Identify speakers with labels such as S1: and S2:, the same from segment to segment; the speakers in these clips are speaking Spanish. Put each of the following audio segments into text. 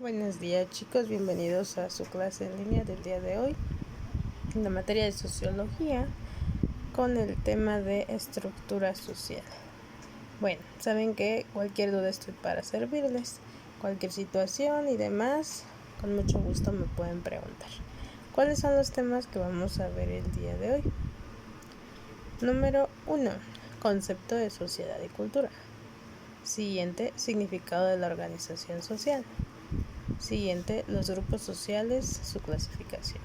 S1: Buenos días chicos, bienvenidos a su clase en línea del día de hoy en la materia de sociología con el tema de estructura social. Bueno, saben que cualquier duda estoy para servirles, cualquier situación y demás, con mucho gusto me pueden preguntar. ¿Cuáles son los temas que vamos a ver el día de hoy? Número 1. Concepto de sociedad y cultura. Siguiente, significado de la organización social. Siguiente, los grupos sociales, su clasificación.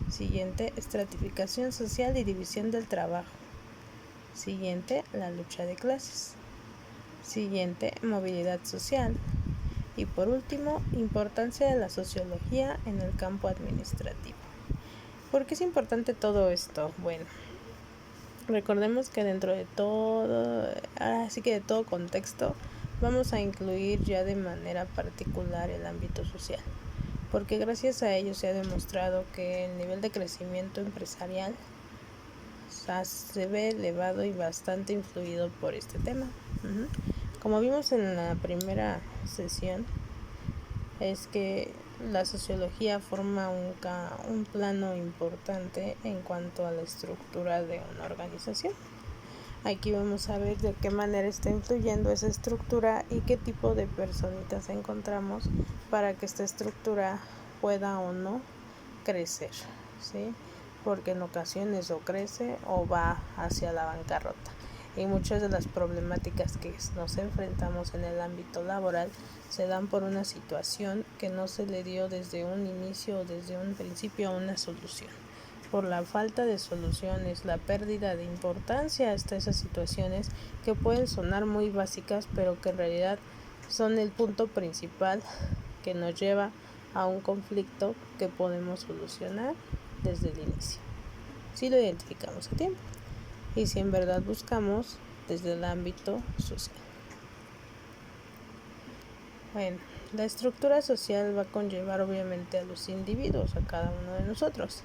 S1: Siguiente, estratificación social y división del trabajo. Siguiente, la lucha de clases. Siguiente, movilidad social. Y por último, importancia de la sociología en el campo administrativo. ¿Por qué es importante todo esto? Bueno, recordemos que dentro de todo, así que de todo contexto, vamos a incluir ya de manera particular el ámbito social, porque gracias a ello se ha demostrado que el nivel de crecimiento empresarial se ve elevado y bastante influido por este tema. Como vimos en la primera sesión, es que la sociología forma un plano importante en cuanto a la estructura de una organización. Aquí vamos a ver de qué manera está influyendo esa estructura y qué tipo de personitas encontramos para que esta estructura pueda o no crecer, ¿sí? Porque en ocasiones o crece o va hacia la bancarrota. Y muchas de las problemáticas que nos enfrentamos en el ámbito laboral se dan por una situación que no se le dio desde un inicio o desde un principio una solución. Por la falta de soluciones, la pérdida de importancia hasta esas situaciones que pueden sonar muy básicas, pero que en realidad son el punto principal que nos lleva a un conflicto que podemos solucionar desde el inicio, si lo identificamos a tiempo y si en verdad buscamos desde el ámbito social. Bueno, la estructura social va a conllevar obviamente a los individuos, a cada uno de nosotros.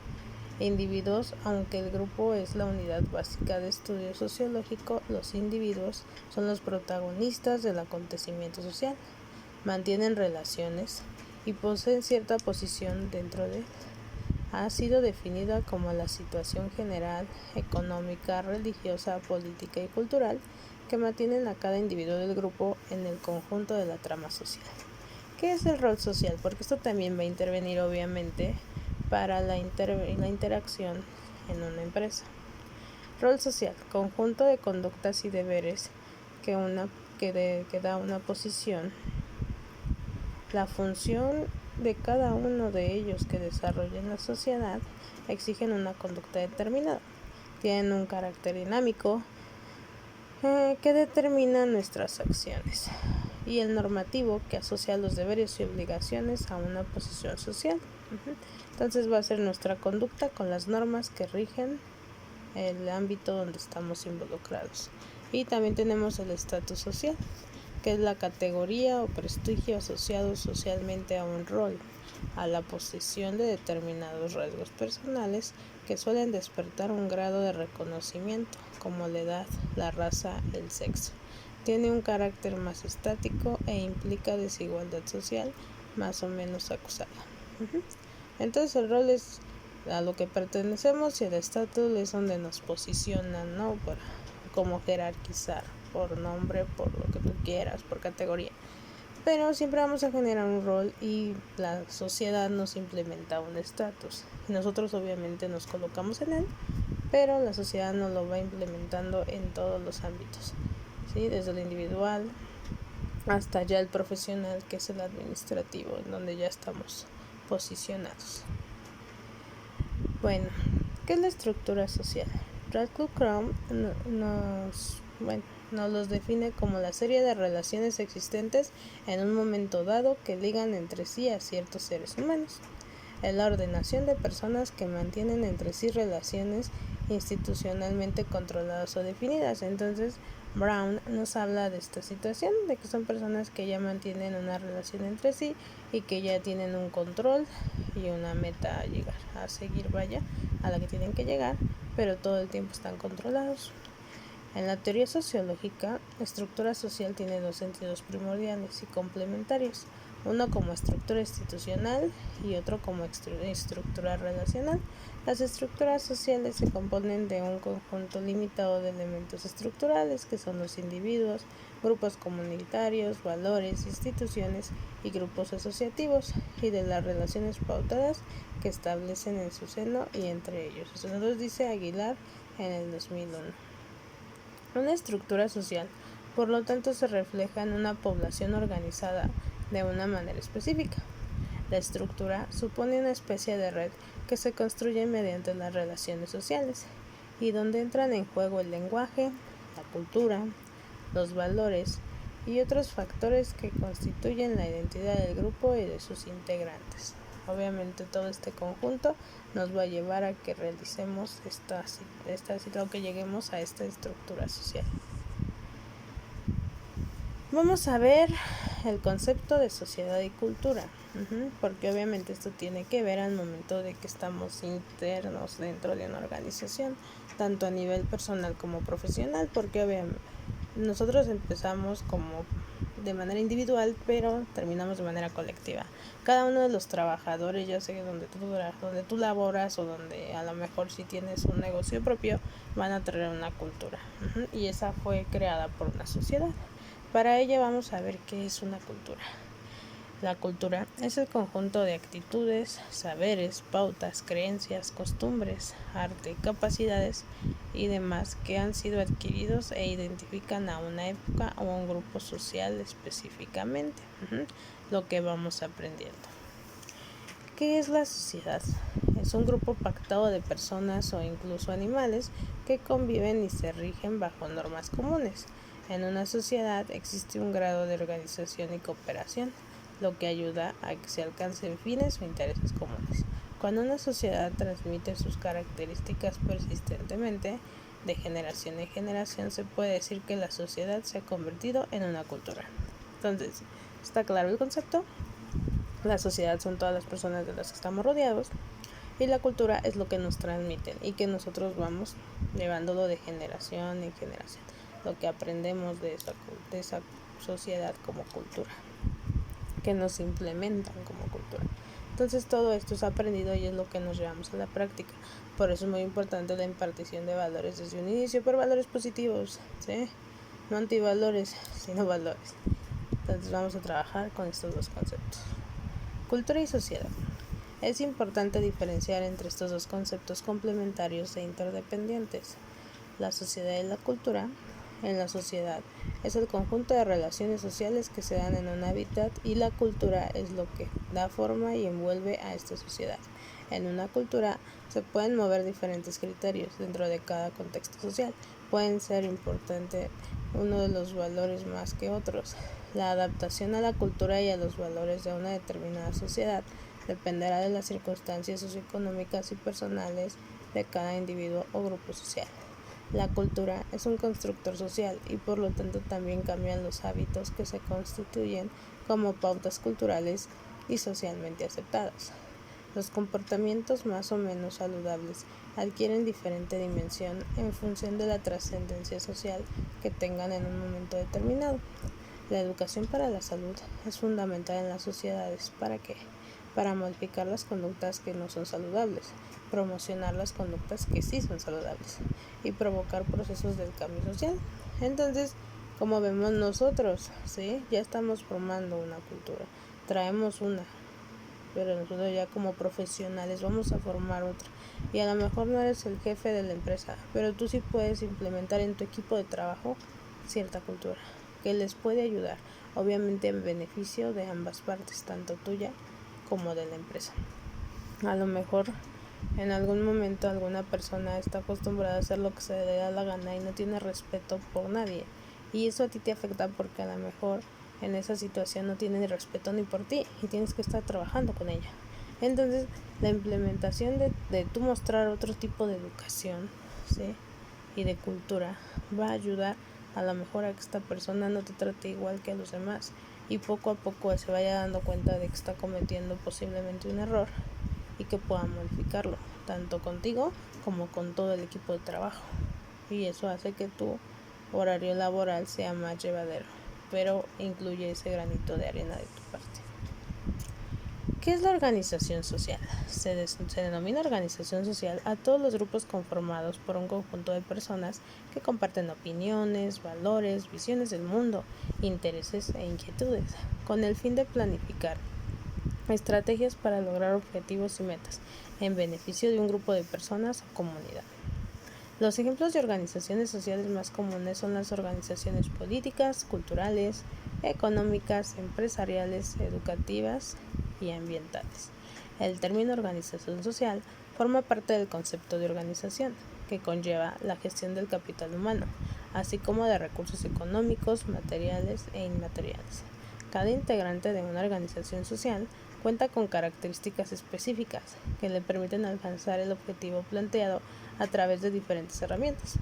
S1: Individuos, aunque el grupo es la unidad básica de estudio sociológico, los individuos son los protagonistas del acontecimiento social, mantienen relaciones y poseen cierta posición dentro de él. Ha sido definida como la situación general, económica, religiosa, política y cultural que mantienen a cada individuo del grupo en el conjunto de la trama social. ¿Qué es el rol social? Porque esto también va a intervenir obviamente para la interacción en una empresa. Rol social, conjunto de conductas y deberes que da una posición. La función de cada uno de ellos que desarrollen la sociedad exigen una conducta determinada. Tienen un carácter dinámico que determina nuestras acciones. Y el normativo que asocia los deberes y obligaciones a una posición social. Entonces va a ser nuestra conducta con las normas que rigen el ámbito donde estamos involucrados. Y también tenemos el estatus social, que es la categoría o prestigio asociado socialmente a un rol, a la posesión de determinados rasgos personales que suelen despertar un grado de reconocimiento, como la edad, la raza, el sexo. Tiene un carácter más estático e implica desigualdad social más o menos acusada. Entonces el rol es a lo que pertenecemos y el estatus es donde nos posicionan, ¿no? Como jerarquizar, por nombre, por lo que tú quieras, por categoría. Pero siempre vamos a generar un rol y la sociedad nos implementa un estatus. Nosotros obviamente nos colocamos en él, pero la sociedad nos lo va implementando en todos los ámbitos, ¿sí? Desde el individual hasta ya el profesional, que es el administrativo, en donde ya estamos posicionados. Bueno, ¿qué es la estructura social? Radcliffe-Crum nos los define como la serie de relaciones existentes en un momento dado que ligan entre sí a ciertos seres humanos. Es la ordenación de personas que mantienen entre sí relaciones institucionalmente controladas o definidas. Entonces, Brown nos habla de esta situación, de que son personas que ya mantienen una relación entre sí y que ya tienen un control y una meta a llegar, a seguir, a la que tienen que llegar, pero todo el tiempo están controlados. En la teoría sociológica, la estructura social tiene dos sentidos primordiales y complementarios. uno como estructura institucional y otro como estructura relacional. Las estructuras sociales se componen de un conjunto limitado de elementos estructurales que son los individuos, grupos comunitarios, valores, instituciones y grupos asociativos, y de las relaciones pautadas que establecen en su seno y entre ellos. Eso nos lo dice Aguilar en el 2001. Una estructura social, por lo tanto, se refleja en una población organizada de una manera específica. La estructura supone una especie de red que se construye mediante las relaciones sociales y donde entran en juego el lenguaje, la cultura, los valores y otros factores que constituyen la identidad del grupo y de sus integrantes. Obviamente todo este conjunto nos va a llevar a que realicemos que lleguemos a esta estructura social. Vamos a ver el concepto de sociedad y cultura, porque obviamente esto tiene que ver al momento de que estamos internos dentro de una organización, tanto a nivel personal como profesional, porque obviamente nosotros empezamos como de manera individual, pero terminamos de manera colectiva. Cada uno de los trabajadores, ya sea donde tú laboras o donde a lo mejor si tienes un negocio propio, van a tener una cultura, y esa fue creada por una sociedad. Para ello vamos a ver qué es una cultura. La cultura es el conjunto de actitudes, saberes, pautas, creencias, costumbres, arte, capacidades y demás que han sido adquiridos e identifican a una época o a un grupo social específicamente. Lo que vamos aprendiendo. ¿Qué es la sociedad? Es un grupo pactado de personas o incluso animales que conviven y se rigen bajo normas comunes. En una sociedad existe un grado de organización y cooperación, lo que ayuda a que se alcancen fines o intereses comunes. Cuando una sociedad transmite sus características persistentemente, de generación en generación, se puede decir que la sociedad se ha convertido en una cultura. Entonces, ¿está claro el concepto? La sociedad son todas las personas de las que estamos rodeados, y la cultura es lo que nos transmiten y que nosotros vamos llevándolo de generación en generación, lo que aprendemos de esa sociedad como cultura, que nos implementan como cultura. Entonces todo esto es aprendido y es lo que nos llevamos a la práctica. Por eso es muy importante la impartición de valores desde un inicio, pero valores positivos, ¿sí? No antivalores, sino valores. Entonces vamos a trabajar con estos dos conceptos. Cultura y sociedad. Es importante diferenciar entre estos dos conceptos complementarios e interdependientes. La sociedad y la cultura. En la sociedad es el conjunto de relaciones sociales que se dan en un hábitat, y la cultura es lo que da forma y envuelve a esta sociedad. En una cultura se pueden mover diferentes criterios dentro de cada contexto social. Pueden ser importantes uno de los valores más que otros. La adaptación a la cultura y a los valores de una determinada sociedad dependerá de las circunstancias socioeconómicas y personales de cada individuo o grupo social. La cultura es un constructor social y por lo tanto también cambian los hábitos que se constituyen como pautas culturales y socialmente aceptadas. Los comportamientos más o menos saludables adquieren diferente dimensión en función de la trascendencia social que tengan en un momento determinado. La educación para la salud es fundamental en las sociedades. ¿Para qué? Para modificar las conductas que no son saludables, promocionar las conductas que sí son saludables y provocar procesos del cambio social. Entonces, como vemos nosotros, ¿sí? Ya estamos formando una cultura, traemos una, pero nosotros ya como profesionales vamos a formar otra. Y a lo mejor no eres el jefe de la empresa, pero tú sí puedes implementar en tu equipo de trabajo cierta cultura que les puede ayudar, obviamente en beneficio de ambas partes, tanto tuya como de la empresa. A lo mejor en algún momento alguna persona está acostumbrada a hacer lo que se le da la gana y no tiene respeto por nadie, y eso a ti te afecta porque a lo mejor en esa situación no tiene ni respeto ni por ti y tienes que estar trabajando con ella. Entonces la implementación de tú mostrar otro tipo de educación, ¿sí? Y de cultura va a ayudar a lo mejor a que esta persona no te trate igual que a los demás, y poco a poco se vaya dando cuenta de que está cometiendo posiblemente un error y que pueda modificarlo, tanto contigo como con todo el equipo de trabajo. Y eso hace que tu horario laboral sea más llevadero, pero incluye ese granito de arena de tu parte. ¿Qué es la organización social? Se denomina organización social a todos los grupos conformados por un conjunto de personas que comparten opiniones, valores, visiones del mundo, intereses e inquietudes, con el fin de planificar estrategias para lograr objetivos y metas en beneficio de un grupo de personas o comunidad. Los ejemplos de organizaciones sociales más comunes son las organizaciones políticas, culturales, económicas, empresariales, educativas y ambientales. El término organización social forma parte del concepto de organización, que conlleva la gestión del capital humano, así como de recursos económicos, materiales e inmateriales. Cada integrante de una organización social cuenta con características específicas que le permiten alcanzar el objetivo planteado a través de diferentes herramientas.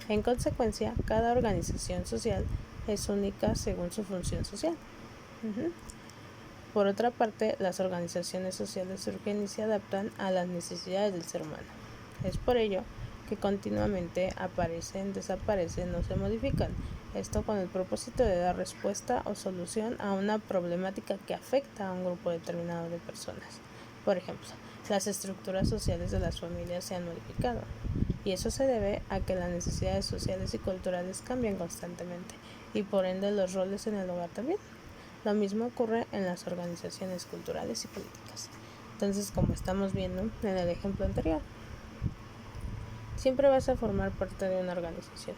S1: En consecuencia, cada organización social es única según su función social. Por otra parte, las organizaciones sociales surgen y se adaptan a las necesidades del ser humano. Es por ello que continuamente aparecen, desaparecen o se modifican, esto con el propósito de dar respuesta o solución a una problemática que afecta a un grupo determinado de personas. Por ejemplo, las estructuras sociales de las familias se han modificado, y eso se debe a que las necesidades sociales y culturales cambian constantemente, y por ende los roles en el hogar también. Lo mismo ocurre en las organizaciones culturales y políticas. Entonces, como estamos viendo en el ejemplo anterior, siempre vas a formar parte de una organización.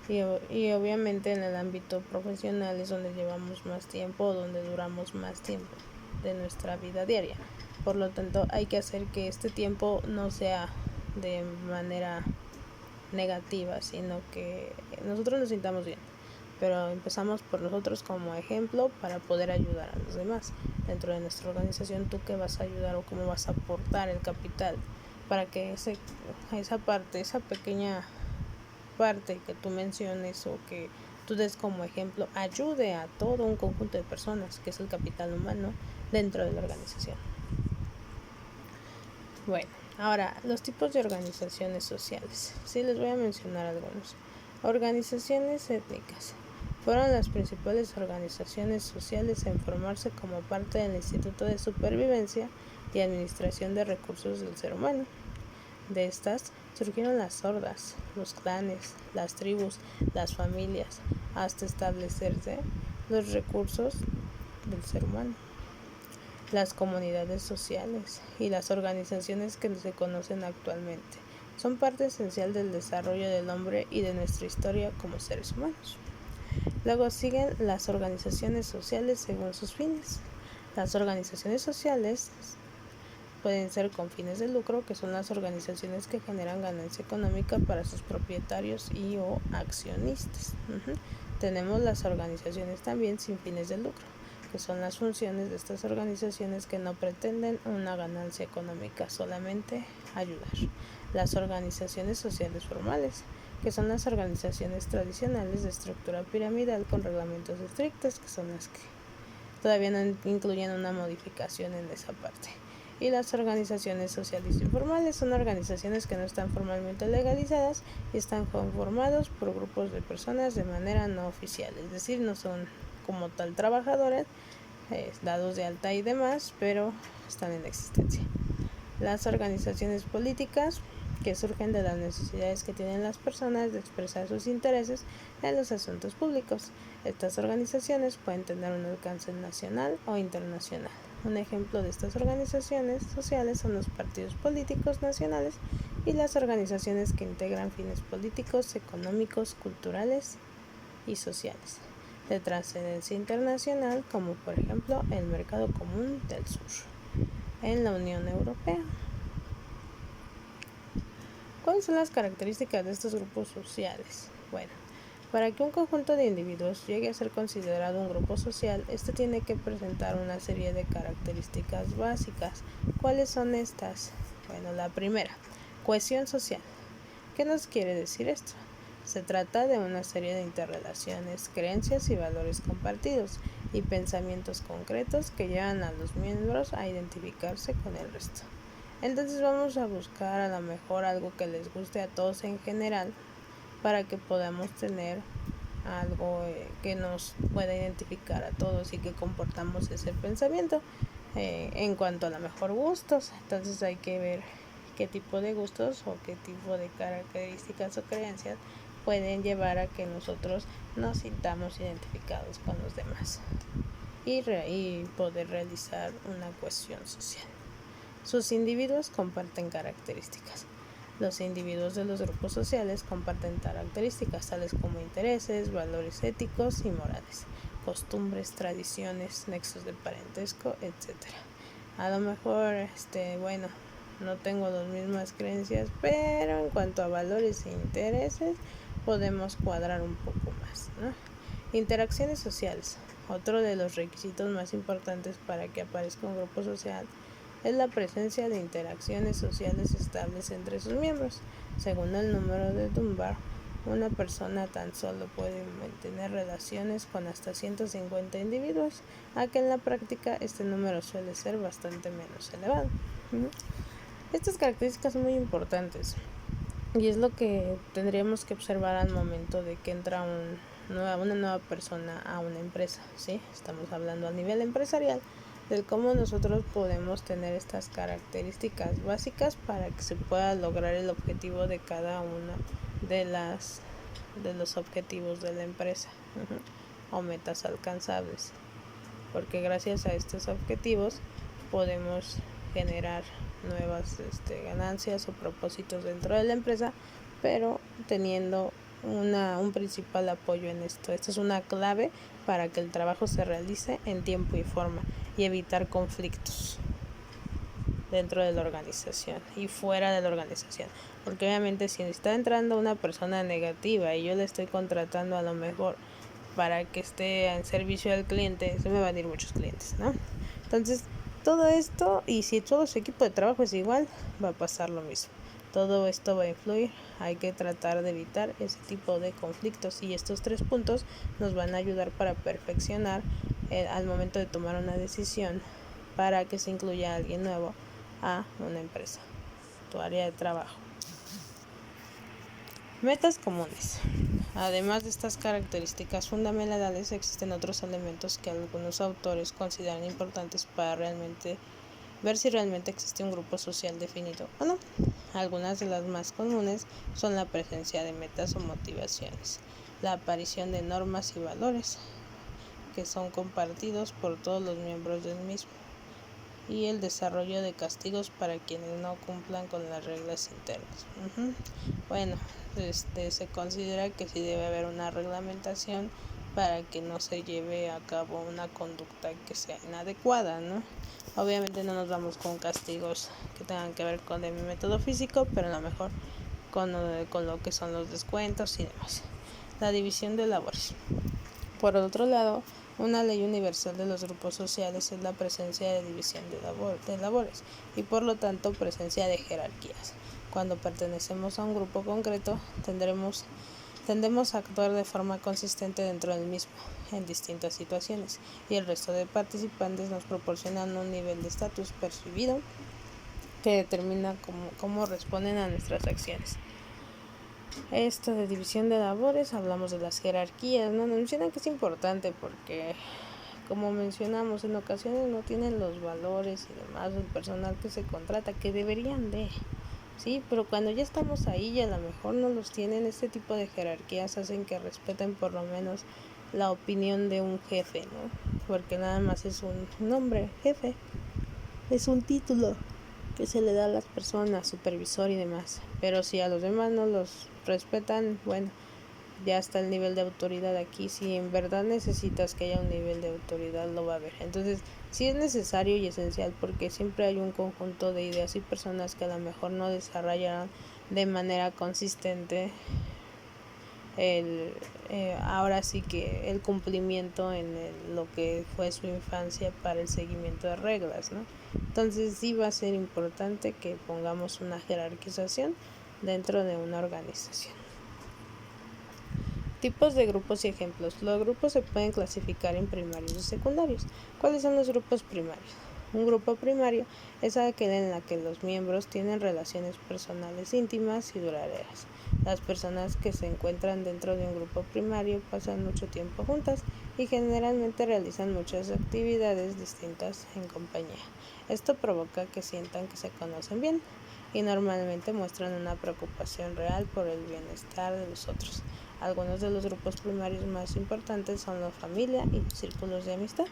S1: Y obviamente en el ámbito profesional es donde llevamos más tiempo o donde duramos más tiempo de nuestra vida diaria. Por lo tanto, hay que hacer que este tiempo no sea de manera negativa, sino que nosotros nos sintamos bien. Pero empezamos por nosotros como ejemplo para poder ayudar a los demás. Dentro de nuestra organización, ¿tú qué vas a ayudar o cómo vas a aportar el capital para que esa pequeña parte que tú menciones o que tú des como ejemplo ayude a todo un conjunto de personas, que es el capital humano dentro de la organización? Bueno, ahora, los tipos de organizaciones sociales. Sí, les voy a mencionar algunos. Organizaciones étnicas. Fueron las principales organizaciones sociales en formarse como parte del Instituto de Supervivencia y Administración de Recursos del Ser Humano. De estas surgieron las hordas, los clanes, las tribus, las familias, hasta establecerse los recursos del ser humano. Las comunidades sociales y las organizaciones que se conocen actualmente son parte esencial del desarrollo del hombre y de nuestra historia como seres humanos. Luego siguen las organizaciones sociales según sus fines. Las organizaciones sociales pueden ser con fines de lucro, que son las organizaciones que generan ganancia económica para sus propietarios y o accionistas. Tenemos las organizaciones también sin fines de lucro, que son las funciones de estas organizaciones que no pretenden una ganancia económica, solamente ayudar. Las organizaciones sociales formales, que son las organizaciones tradicionales de estructura piramidal con reglamentos estrictos, que son las que todavía no incluyen una modificación en esa parte. Y las organizaciones sociales informales son organizaciones que no están formalmente legalizadas y están conformados por grupos de personas de manera no oficial, es decir, no son como tal trabajadores dados de alta y demás, pero están en existencia. Las organizaciones políticas, que surgen de las necesidades que tienen las personas de expresar sus intereses en los asuntos públicos. Estas organizaciones pueden tener un alcance nacional o internacional. Un ejemplo de estas organizaciones sociales son los partidos políticos nacionales y las organizaciones que integran fines políticos, económicos, culturales y sociales de trascendencia internacional, como por ejemplo el Mercado Común del Sur en la Unión Europea. ¿Cuáles son las características de estos grupos sociales? Bueno, para que un conjunto de individuos llegue a ser considerado un grupo social, este tiene que presentar una serie de características básicas. ¿Cuáles son estas? Bueno, la primera, cohesión social. ¿Qué nos quiere decir esto? Se trata de una serie de interrelaciones, creencias y valores compartidos y pensamientos concretos que llevan a los miembros a identificarse con el resto. Entonces vamos a buscar a lo mejor algo que les guste a todos en general para que podamos tener algo que nos pueda identificar a todos y que comportamos ese pensamiento. en cuanto a lo mejor gustos. Entonces hay que ver qué tipo de gustos o qué tipo de características o creencias pueden llevar a que nosotros nos sintamos identificados con los demás y poder realizar una cohesión social. Sus individuos comparten características. Los individuos de los grupos sociales comparten características tales como intereses, valores éticos y morales, costumbres, tradiciones, nexos de parentesco, etc. A lo mejor, no tengo las mismas creencias, pero en cuanto a valores e intereses podemos cuadrar un poco más, ¿no? Interacciones sociales. Otro de los requisitos más importantes para que aparezca un grupo social es la presencia de interacciones sociales estables entre sus miembros. Según el número de Dunbar, una persona tan solo puede mantener relaciones con hasta 150 individuos, a que en la práctica este número suele ser bastante menos elevado. Estas características son muy importantes y es lo que tendríamos que observar al momento de que entra una nueva persona a una empresa, ¿sí? Estamos hablando a nivel empresarial de cómo nosotros podemos tener estas características básicas para que se pueda lograr el objetivo de cada una de los objetivos de la empresa o metas alcanzables, porque gracias a estos objetivos podemos generar nuevas ganancias o propósitos dentro de la empresa, pero teniendo un principal apoyo en esto. Esto es una clave para que el trabajo se realice en tiempo y forma y evitar conflictos dentro de la organización y fuera de la organización, porque obviamente si está entrando una persona negativa y yo le estoy contratando a lo mejor para que esté en servicio al cliente, se me van a ir muchos clientes, ¿no? Entonces todo esto, y si todo su equipo de trabajo es igual, va a pasar lo mismo. Todo esto va a influir. Hay que tratar de evitar ese tipo de conflictos, y estos 3 puntos nos van a ayudar para perfeccionar al momento de tomar una decisión para que se incluya a alguien nuevo a una empresa, tu área de trabajo. Metas comunes. Además de estas características fundamentales, existen otros elementos que algunos autores consideran importantes para ver si realmente existe un grupo social definido o no. Algunas de las más comunes son la presencia de metas o motivaciones, la aparición de normas y valores que son compartidos por todos los miembros del mismo, y el desarrollo de castigos para quienes no cumplan con las reglas internas. Bueno, se considera que sí debe haber una reglamentación para que no se lleve a cabo una conducta que sea inadecuada, ¿no? Obviamente no nos vamos con castigos que tengan que ver con el método físico, pero a lo mejor con lo que son los descuentos y demás. La división de labores. Por otro lado, una ley universal de los grupos sociales es la presencia de división de labores y por lo tanto presencia de jerarquías. Cuando pertenecemos a un grupo concreto, tendemos a actuar de forma consistente dentro del mismo en distintas situaciones, y el resto de participantes nos proporcionan un nivel de estatus percibido que determina cómo responden a nuestras acciones. Esto de división de labores, hablamos de las jerarquías, ¿no? Nos mencionan que es importante porque, como mencionamos, en ocasiones no tienen los valores y demás el personal que se contrata, que deberían de, sí, pero cuando ya estamos ahí y a lo mejor no los tienen, este tipo de jerarquías hacen que respeten por lo menos la opinión de un jefe, ¿no? Porque nada más es un nombre, jefe, es un título que se le da a las personas, supervisor y demás, pero si a los demás no los respetan, bueno, ya está el nivel de autoridad aquí. Si en verdad necesitas que haya un nivel de autoridad, lo va a haber. Entonces sí es necesario y esencial, porque siempre hay un conjunto de ideas y personas que a lo mejor no desarrollaron de manera consistente ahora sí que el cumplimiento en lo que fue su infancia para el seguimiento de reglas, ¿no? Entonces sí va a ser importante que pongamos una jerarquización dentro de una organización. Tipos de grupos y ejemplos. Los grupos se pueden clasificar en primarios y secundarios. ¿Cuáles son los grupos primarios? Un grupo primario es aquel en el que los miembros tienen relaciones personales íntimas y duraderas. Las personas que se encuentran dentro de un grupo primario pasan mucho tiempo juntas y generalmente realizan muchas actividades distintas en compañía. Esto provoca que sientan que se conocen bien y normalmente muestran una preocupación real por el bienestar de los otros. Algunos de los grupos primarios más importantes son la familia y los círculos de amistad.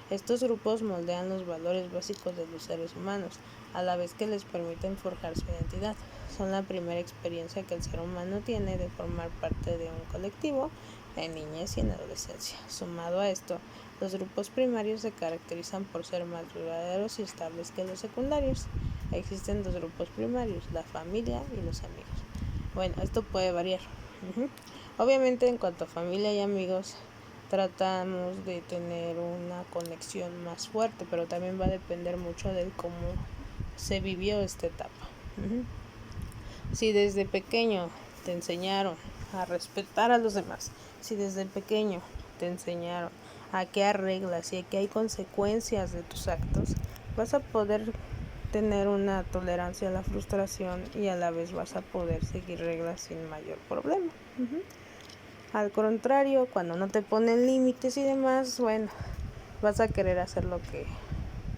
S1: Estos grupos moldean los valores básicos de los seres humanos, a la vez que les permiten forjar su identidad. Son la primera experiencia que el ser humano tiene de formar parte de un colectivo en niñez y en adolescencia. Sumado a esto, los grupos primarios se caracterizan por ser más duraderos y estables que los secundarios. Existen dos grupos primarios, la familia y los amigos. Bueno, esto puede variar. Obviamente, en cuanto a familia y amigos, tratamos de tener una conexión más fuerte, pero también va a depender mucho de cómo se vivió esta etapa. Si desde pequeño te enseñaron a respetar a los demás, si desde pequeño te enseñaron a que hay reglas y a que hay consecuencias de tus actos, vas a poder tener una tolerancia a la frustración y a la vez vas a poder seguir reglas sin mayor problema. Al contrario, cuando no te ponen límites y demás, bueno, vas a querer hacer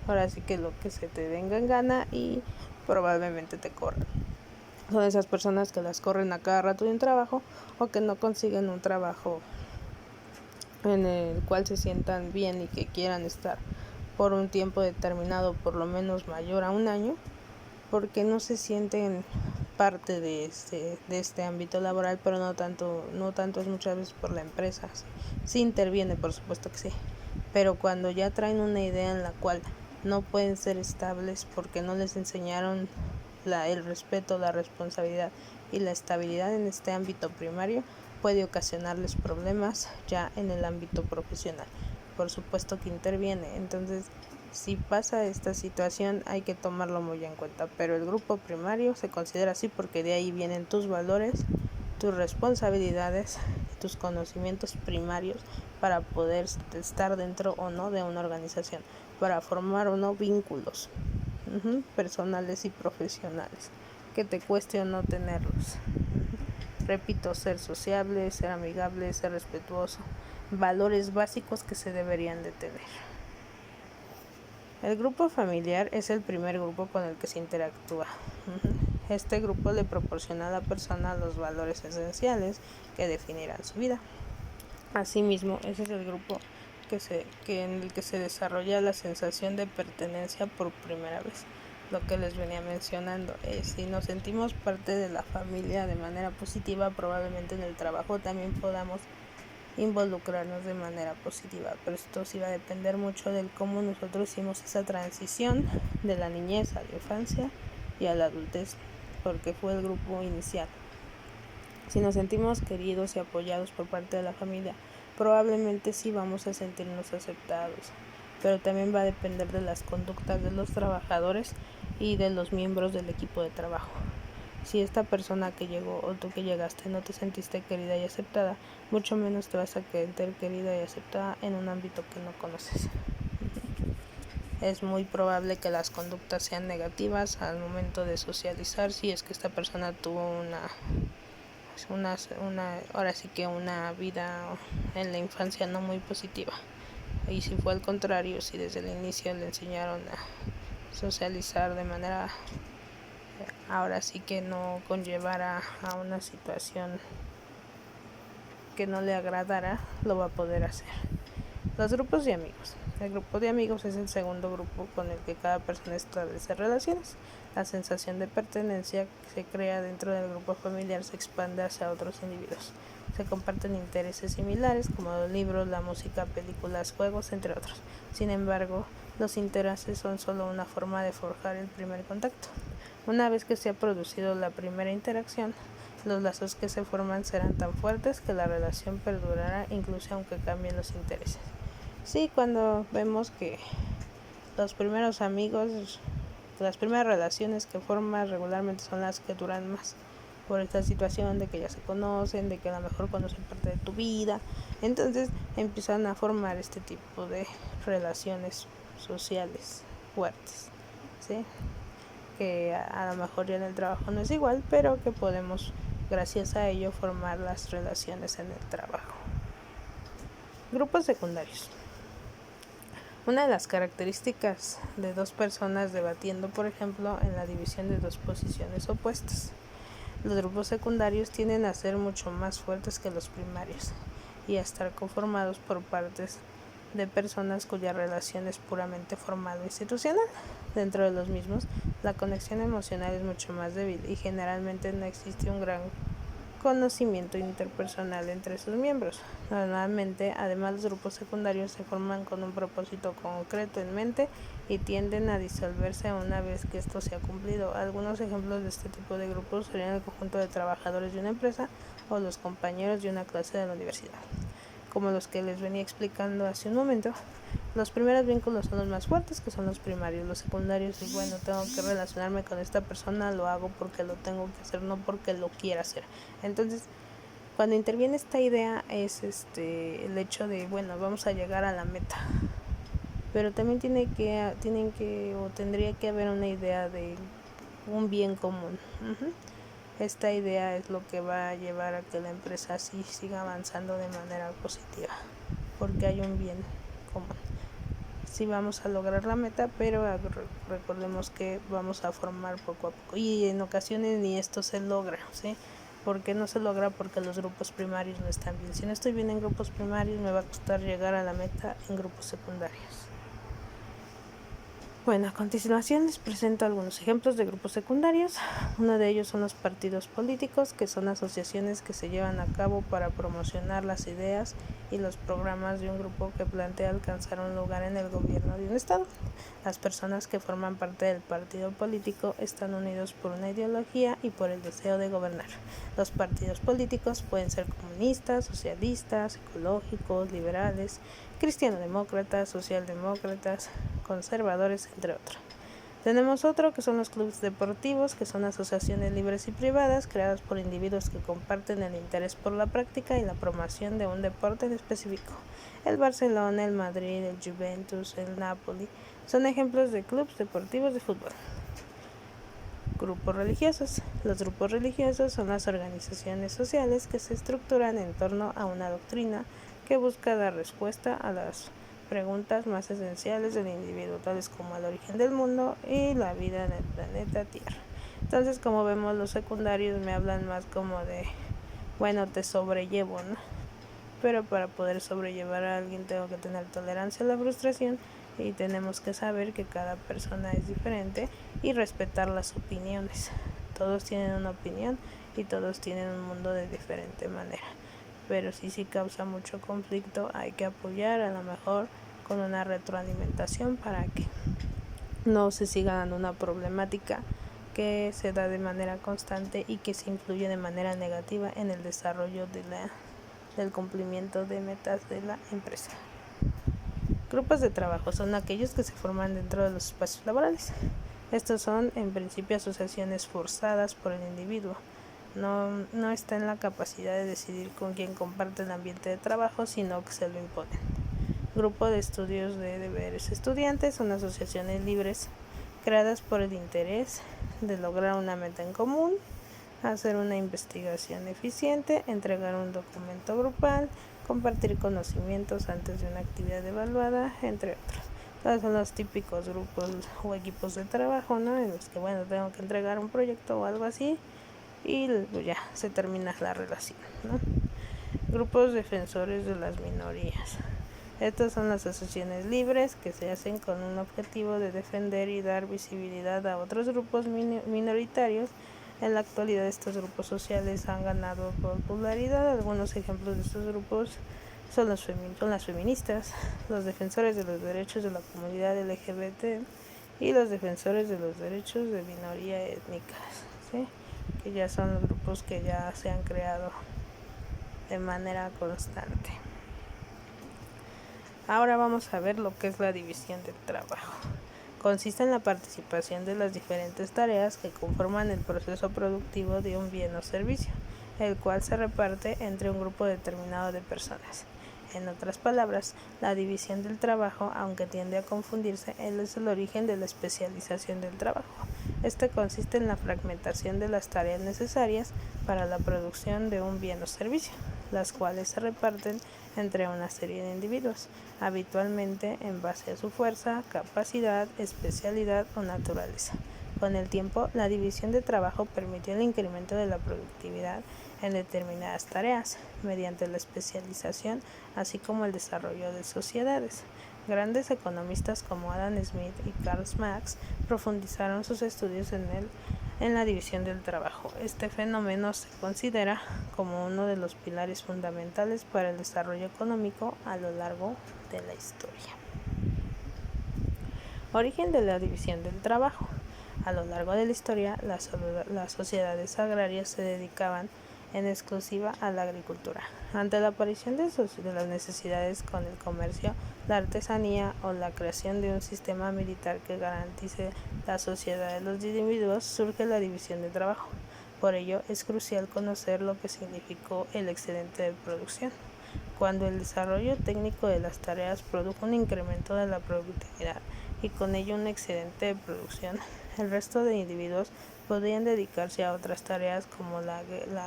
S1: ahora sí que lo que se te venga en gana y probablemente te corran. Son esas personas que las corren a cada rato de un trabajo o que no consiguen un trabajo en el cual se sientan bien y que quieran estar por un tiempo determinado, por lo menos mayor a un año, porque no se sienten parte de este ámbito laboral, pero no tanto es muchas veces por la empresa. Sí interviene, por supuesto que sí, pero cuando ya traen una idea en la cual no pueden ser estables porque no les enseñaron el respeto, la responsabilidad y la estabilidad en este ámbito primario, puede ocasionarles problemas ya en el ámbito profesional. Por supuesto que interviene. Entonces, si pasa esta situación, hay que tomarlo muy en cuenta. Pero el grupo primario se considera así porque de ahí vienen tus valores, tus responsabilidades, tus conocimientos primarios para poder estar dentro o no de una organización, para formar o no vínculos personales y profesionales, que te cueste o no tenerlos. Repito, ser sociable, ser amigable, ser respetuoso, valores básicos que se deberían de tener. El grupo familiar es el primer grupo con el que se interactúa. Este grupo le proporciona a la persona los valores esenciales que definirán su vida. Asimismo, ese es el grupo en el que se desarrolla la sensación de pertenencia por primera vez. Lo que les venía mencionando es, si nos sentimos parte de la familia de manera positiva, probablemente en el trabajo también podamos involucrarnos de manera positiva, pero esto sí va a depender mucho del cómo nosotros hicimos esa transición de la niñez a la infancia y a la adultez, porque fue el grupo inicial. Si nos sentimos queridos y apoyados por parte de la familia, probablemente sí vamos a sentirnos aceptados, pero también va a depender de las conductas de los trabajadores y de los miembros del equipo de trabajo. Si esta persona que llegó o tú que llegaste no te sentiste querida y aceptada, mucho menos te vas a sentir querida y aceptada en un ámbito que no conoces. Es muy probable que las conductas sean negativas al momento de socializar si es que esta persona tuvo ahora sí que una vida en la infancia no muy positiva. Y si fue al contrario, si desde el inicio le enseñaron a socializar de manera ahora sí que no conllevara a una situación que no le agradara, lo va a poder hacer. Los grupos de amigos. El grupo de amigos es el segundo grupo con el que cada persona establece relaciones. La sensación de pertenencia que se crea dentro del grupo familiar se expande hacia otros individuos. Se comparten intereses similares como los libros, la música, películas, juegos, entre otros. Sin embargo, los intereses son solo una forma de forjar el primer contacto. Una vez que se ha producido la primera interacción, los lazos que se forman serán tan fuertes que la relación perdurará incluso aunque cambien los intereses. Sí, cuando vemos que los primeros amigos, las primeras relaciones que forman regularmente son las que duran más, por esta situación de que ya se conocen, de que a lo mejor conocen parte de tu vida, entonces empiezan a formar este tipo de relaciones sociales fuertes, ¿sí? Que a lo mejor ya en el trabajo no es igual, pero que podemos gracias a ello formar las relaciones en el trabajo. Grupos secundarios. Una de las características de dos personas debatiendo, por ejemplo, en la división de dos posiciones opuestas. Los grupos secundarios tienden a ser mucho más fuertes que los primarios y a estar conformados por partes de personas cuya relación es puramente formal o institucional. Dentro de los mismos, la conexión emocional es mucho más débil y generalmente no existe un gran conocimiento interpersonal entre sus miembros. Normalmente, además, los grupos secundarios se forman con un propósito concreto en mente y tienden a disolverse una vez que esto se ha cumplido. Algunos ejemplos de este tipo de grupos serían el conjunto de trabajadores de una empresa o los compañeros de una clase de la universidad. Como los que les venía explicando hace un momento, los primeros vínculos son los más fuertes, que son los primarios. Los secundarios, y bueno, tengo que relacionarme con esta persona, lo hago porque lo tengo que hacer, no porque lo quiera hacer. Entonces, cuando interviene esta idea es el hecho de, bueno, vamos a llegar a la meta. Pero también tendría que haber una idea de un bien común. Esta idea es lo que va a llevar a que la empresa sí siga avanzando de manera positiva, porque hay un bien común. Sí vamos a lograr la meta, pero recordemos que vamos a formar poco a poco y en ocasiones ni esto se logra, ¿sí? ¿Por qué no se logra? Porque los grupos primarios no están bien. Si no estoy bien en grupos primarios, me va a costar llegar a la meta en grupos secundarios. Bueno, a continuación les presento algunos ejemplos de grupos secundarios. Uno de ellos son los partidos políticos, que son asociaciones que se llevan a cabo para promocionar las ideas y los programas de un grupo que plantea alcanzar un lugar en el gobierno de un estado. Las personas que forman parte del partido político están unidos por una ideología y por el deseo de gobernar. Los partidos políticos pueden ser comunistas, socialistas, ecológicos, liberales, cristiano-demócratas, socialdemócratas, conservadores, entre otros. Tenemos otro que son los clubes deportivos, que son asociaciones libres y privadas creadas por individuos que comparten el interés por la práctica y la promoción de un deporte en específico. El Barcelona, el Madrid, el Juventus, el Napoli son ejemplos de clubes deportivos de fútbol. Grupos religiosos. Los grupos religiosos son las organizaciones sociales que se estructuran en torno a una doctrina que busca dar respuesta a las preguntas más esenciales del individuo, tales como el origen del mundo y la vida en el planeta Tierra. Entonces, como vemos, los secundarios me hablan más como de, bueno, te sobrellevo, ¿no? Pero para poder sobrellevar a alguien tengo que tener tolerancia a la frustración y tenemos que saber que cada persona es diferente y respetar las opiniones. Todos tienen una opinión y todos tienen un mundo de diferente manera. Pero si causa mucho conflicto, hay que apoyar a lo mejor con una retroalimentación para que no se siga dando una problemática que se da de manera constante y que se influye de manera negativa en el desarrollo del cumplimiento de metas de la empresa. Grupos de trabajo son aquellos que se forman dentro de los espacios laborales. Estos son en principio asociaciones forzadas por el individuo. No está en la capacidad de decidir con quién comparte el ambiente de trabajo, sino que se lo imponen. Grupo de estudios de deberes estudiantes son asociaciones libres creadas por el interés de lograr una meta en común, hacer una investigación eficiente, entregar un documento grupal, compartir conocimientos antes de una actividad evaluada, entre otros. Todos son los típicos grupos o equipos de trabajo, ¿no? En los que, bueno, tengo que entregar un proyecto o algo así y pues ya se termina la relación, ¿no? Grupos defensores de las minorías. Estas son las asociaciones libres que se hacen con un objetivo de defender y dar visibilidad a otros grupos minoritarios. En la actualidad estos grupos sociales han ganado popularidad. Algunos ejemplos de estos grupos son las feministas, los defensores de los derechos de la comunidad LGBT y los defensores de los derechos de minorías étnicas, ¿sí? Que ya son los grupos que ya se han creado de manera constante. Ahora vamos a ver lo que es la división del trabajo. Consiste en la participación de las diferentes tareas que conforman el proceso productivo de un bien o servicio, el cual se reparte entre un grupo determinado de personas. En otras palabras, la división del trabajo, aunque tiende a confundirse, es el origen de la especialización del trabajo. Este consiste en la fragmentación de las tareas necesarias para la producción de un bien o servicio, las cuales se reparten entre una serie de individuos, habitualmente en base a su fuerza, capacidad, especialidad o naturaleza. Con el tiempo, la división de trabajo permitió el incremento de la productividad en determinadas tareas, mediante la especialización, así como el desarrollo de sociedades. Grandes economistas como Adam Smith y Karl Marx profundizaron sus estudios en la división del trabajo. Este fenómeno se considera como uno de los pilares fundamentales para el desarrollo económico a lo largo de la historia. Origen de la división del trabajo. A lo largo de la historia, las sociedades agrarias se dedicaban en exclusiva a la agricultura. Ante la aparición de las necesidades con el comercio, la artesanía o la creación de un sistema militar que garantice la sociedad de los individuos, surge la división de trabajo. Por ello, es crucial conocer lo que significó el excedente de producción. Cuando el desarrollo técnico de las tareas produjo un incremento de la productividad y con ello un excedente de producción, el resto de individuos podrían dedicarse a otras tareas como la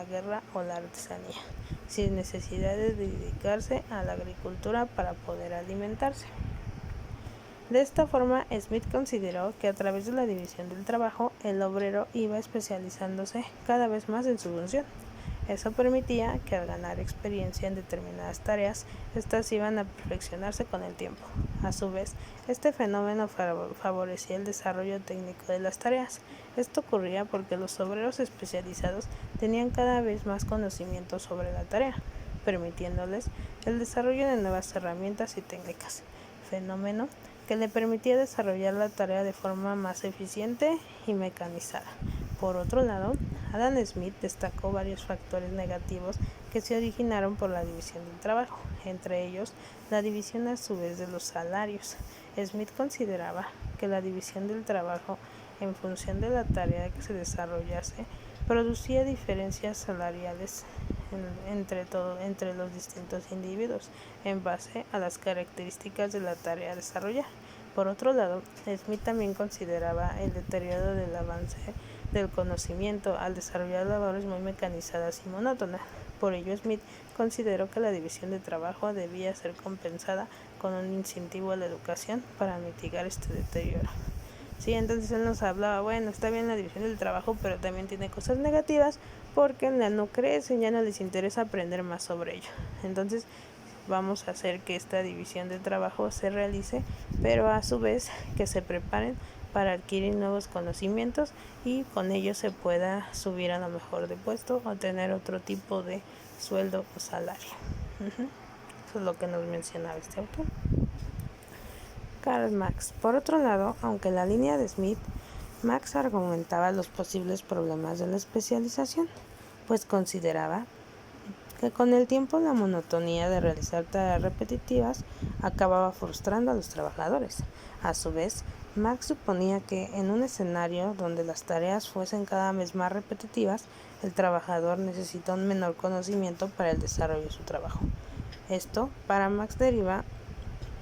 S1: guerra o la artesanía, sin necesidad de dedicarse a la agricultura para poder alimentarse. De esta forma, Smith consideró que a través de la división del trabajo, el obrero iba especializándose cada vez más en su función. Eso permitía que al ganar experiencia en determinadas tareas, éstas iban a perfeccionarse con el tiempo. A su vez, este fenómeno favorecía el desarrollo técnico de las tareas. Esto ocurría porque los obreros especializados tenían cada vez más conocimiento sobre la tarea, permitiéndoles el desarrollo de nuevas herramientas y técnicas, fenómeno que le permitía desarrollar la tarea de forma más eficiente y mecanizada. Por otro lado, Adam Smith destacó varios factores negativos que se originaron por la división del trabajo, entre ellos la división a su vez de los salarios. Smith consideraba que la división del trabajo en función de la tarea que se desarrollase producía diferencias salariales entre los distintos individuos en base a las características de la tarea a desarrollar. Por otro lado, Smith también consideraba el deterioro del avance del conocimiento al desarrollar labores muy mecanizadas y monótonas. Por ello, Smith consideró que la división de trabajo debía ser compensada con un incentivo a la educación para mitigar este deterioro. Sí, entonces él nos hablaba, bueno, está bien la división del trabajo, pero también tiene cosas negativas porque no crecen, ya no les interesa aprender más sobre ello. Entonces vamos a hacer que esta división de trabajo se realice, pero a su vez que se preparen para adquirir nuevos conocimientos y con ello se pueda subir a lo mejor de puesto o tener otro tipo de sueldo o salario. Eso es lo que nos mencionaba este autor. Karl Marx. Por otro lado, aunque la línea de Smith, Marx argumentaba los posibles problemas de la especialización, pues consideraba que con el tiempo la monotonía de realizar tareas repetitivas acababa frustrando a los trabajadores. A su vez, Marx suponía que en un escenario donde las tareas fuesen cada vez más repetitivas, el trabajador necesita un menor conocimiento para el desarrollo de su trabajo. Esto, para Marx, deriva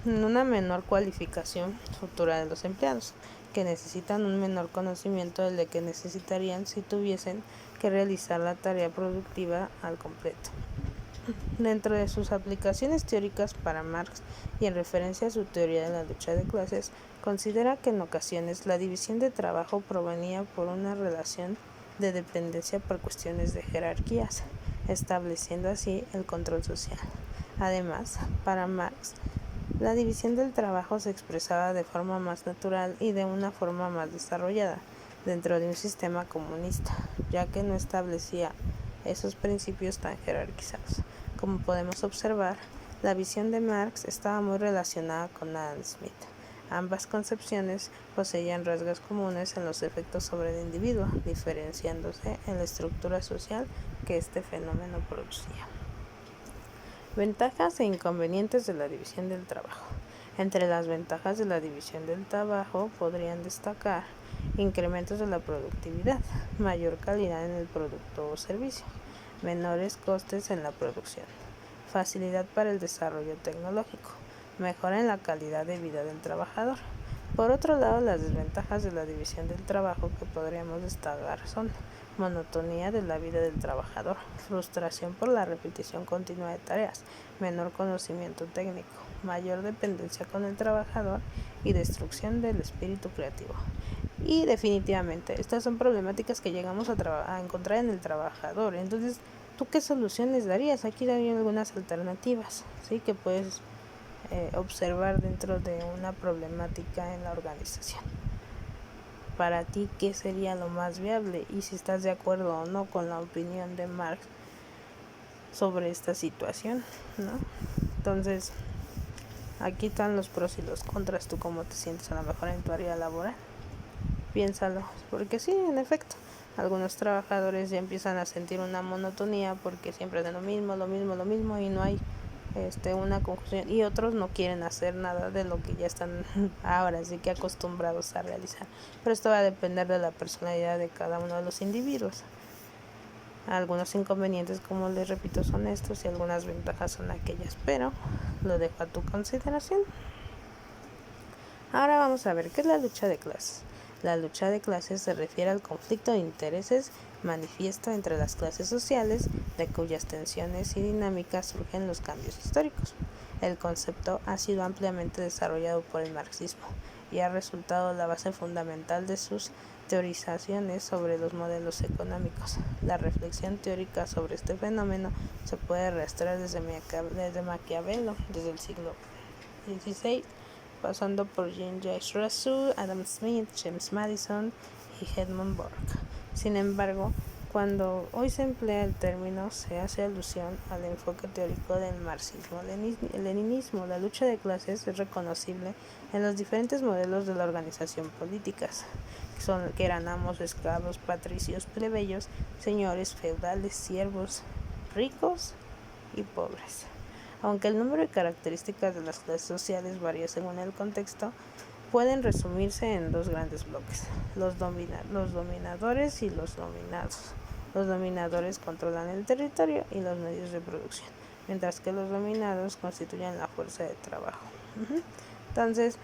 S1: en una menor cualificación futura de los empleados, que necesitan un menor conocimiento del que necesitarían si tuviesen que realizar la tarea productiva al completo. Dentro de sus aplicaciones teóricas para Marx y en referencia a su teoría de la lucha de clases, considera que en ocasiones la división de trabajo provenía por una relación de dependencia por cuestiones de jerarquías, estableciendo así el control social. Además, para Marx, la división del trabajo se expresaba de forma más natural y de una forma más desarrollada dentro de un sistema comunista, ya que no establecía esos principios tan jerarquizados. Como podemos observar, la visión de Marx estaba muy relacionada con Adam Smith. Ambas concepciones poseían rasgos comunes en los efectos sobre el individuo, diferenciándose en la estructura social que este fenómeno producía. Ventajas e inconvenientes de la división del trabajo. Entre las ventajas de la división del trabajo podrían destacar incrementos de la productividad, mayor calidad en el producto o servicio, menores costes en la producción, facilidad para el desarrollo tecnológico, mejora en la calidad de vida del trabajador. Por otro lado, las desventajas de la división del trabajo que podríamos destacar son monotonía de la vida del trabajador, frustración por la repetición continua de tareas, menor conocimiento técnico, mayor dependencia con el trabajador y destrucción del espíritu creativo. Y definitivamente, estas son problemáticas que llegamos a encontrar en el trabajador. Entonces, ¿tú qué soluciones darías? Aquí daría algunas alternativas, ¿sí? Que puedes observar dentro de una problemática en la organización. Para ti, ¿qué sería lo más viable? Y si estás de acuerdo o no con la opinión de Marx sobre esta situación, ¿no? Entonces, aquí están los pros y los contras. ¿Tú cómo te sientes a lo mejor en tu área laboral? Piénsalo, porque sí, en efecto, algunos trabajadores ya empiezan a sentir una monotonía porque siempre hacen lo mismo y no hay una conclusión, y otros no quieren hacer nada de lo que ya están ahora sí que acostumbrados a realizar. Pero esto va a depender de la personalidad de cada uno de los individuos. Algunos inconvenientes, como les repito, son estos y algunas ventajas son aquellas, pero lo dejo a tu consideración. Ahora vamos a ver qué es la lucha de clases. La lucha de clases se refiere al conflicto de intereses manifiesto entre las clases sociales, de cuyas tensiones y dinámicas surgen los cambios históricos. El concepto ha sido ampliamente desarrollado por el marxismo y ha resultado la base fundamental de sus teorizaciones sobre los modelos económicos. La reflexión teórica sobre este fenómeno se puede rastrear desde Maquiavelo, desde el siglo XVI, pasando por Jean-Jacques Rousseau, Adam Smith, James Madison y Edmund Burke. Sin embargo, cuando hoy se emplea el término, se hace alusión al enfoque teórico del marxismo-leninismo. La lucha de clases es reconocible en los diferentes modelos de la organización políticas, que eran amos, esclavos, patricios, plebeyos, señores, feudales, siervos, ricos y pobres. Aunque el número y características de las clases sociales varía según el contexto, pueden resumirse en dos grandes bloques: los dominadores y los dominados. Los dominadores controlan el territorio y los medios de producción, mientras que los dominados constituyen la fuerza de trabajo. Entonces,